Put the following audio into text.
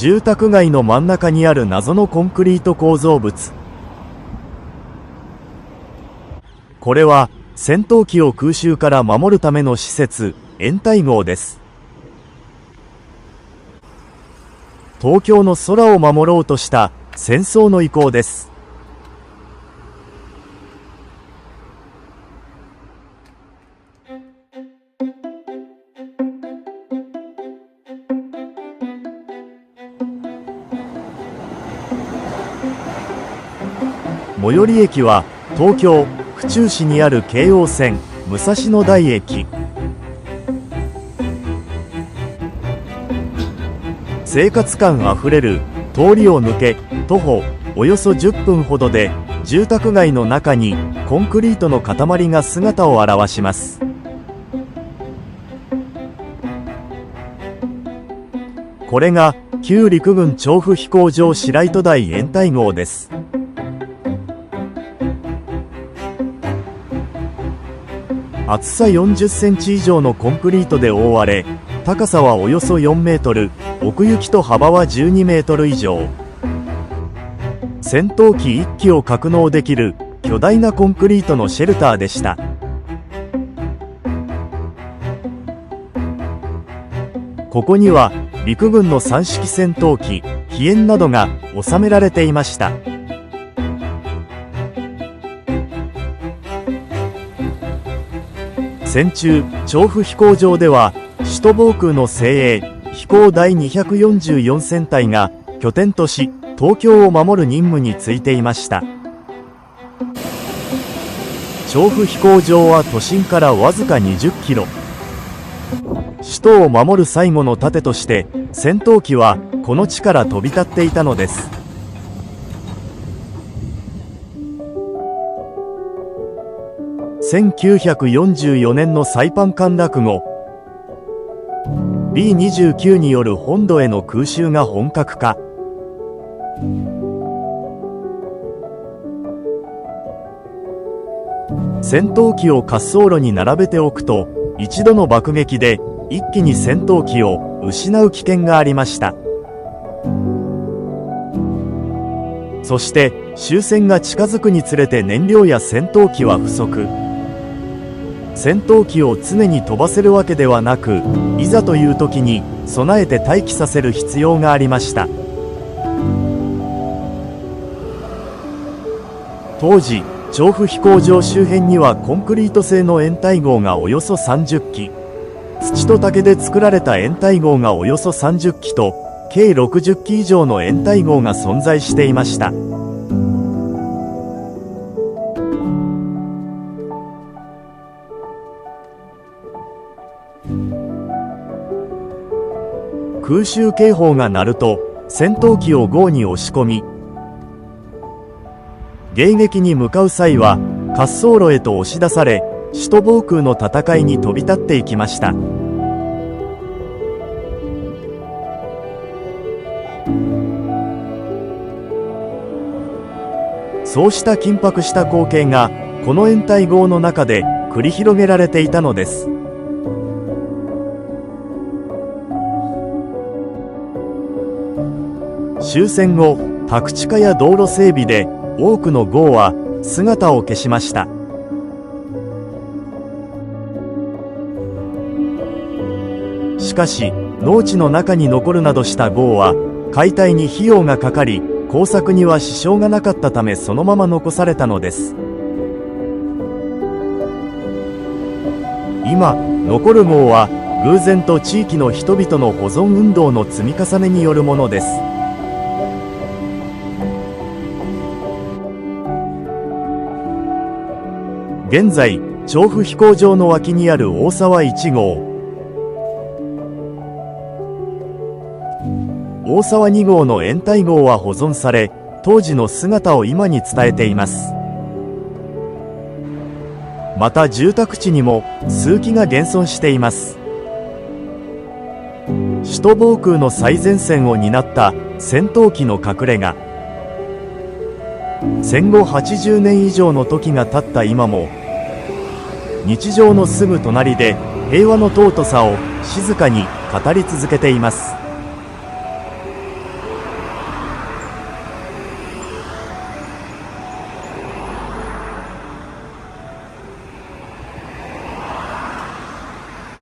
住宅街の真ん中にある謎のコンクリート構造物。これは戦闘機を空襲から守るための施設、掩体壕です。東京の空を守ろうとした戦争の遺構です。最寄り駅は東京・府中市にある京王線武蔵野台駅。生活感あふれる通りを抜け徒歩およそ10分ほどで住宅街の中にコンクリートの塊が姿を現します。これが旧陸軍調布飛行場白糸台掩体壕です。厚さ40センチ以上のコンクリートで覆われ、高さはおよそ4メートル、奥行きと幅は12メートル以上。戦闘機1機を格納できる巨大なコンクリートのシェルターでした。ここには陸軍の3式戦闘機、飛燕などが収められていました。戦中、調布飛行場では首都防空の精鋭飛行第244戦隊が拠点とし東京を守る任務に就いていました。調布飛行場は都心からわずか20キロ。首都を守る最後の盾として戦闘機はこの地から飛び立っていたのです。1944年のサイパン陥落後、B29 による本土への空襲が本格化。戦闘機を滑走路に並べておくと、一度の爆撃で一気に戦闘機を失う危険がありました。そして終戦が近づくにつれて燃料や戦闘機は不足。戦闘機を常に飛ばせるわけではなく、いざという時に備えて待機させる必要がありました。当時、調布飛行場周辺にはコンクリート製の掩体壕がおよそ30基、土と竹で作られた掩体壕がおよそ30基と、計60基以上の掩体壕が存在していました。空襲警報が鳴ると戦闘機を壕に押し込み、迎撃に向かう際は滑走路へと押し出され、首都防空の戦いに飛び立っていきました。そうした緊迫した光景がこの掩体壕の中で繰り広げられていたのです。終戦後、宅地化や道路整備で多くの壕は姿を消しました。しかし農地の中に残るなどした壕は解体に費用がかかり、工作には支障がなかったためそのまま残されたのです。今残る壕は偶然と地域の人々の保存運動の積み重ねによるものです。現在、調布飛行場の脇にある大沢1号、大沢2号の掩体壕は保存され、当時の姿を今に伝えています。また住宅地にも数基が現存しています。首都防空の最前線を担った戦闘機の隠れ家。戦後80年以上の時が経った今も、日常のすぐ隣で平和の尊さを静かに語り続けています。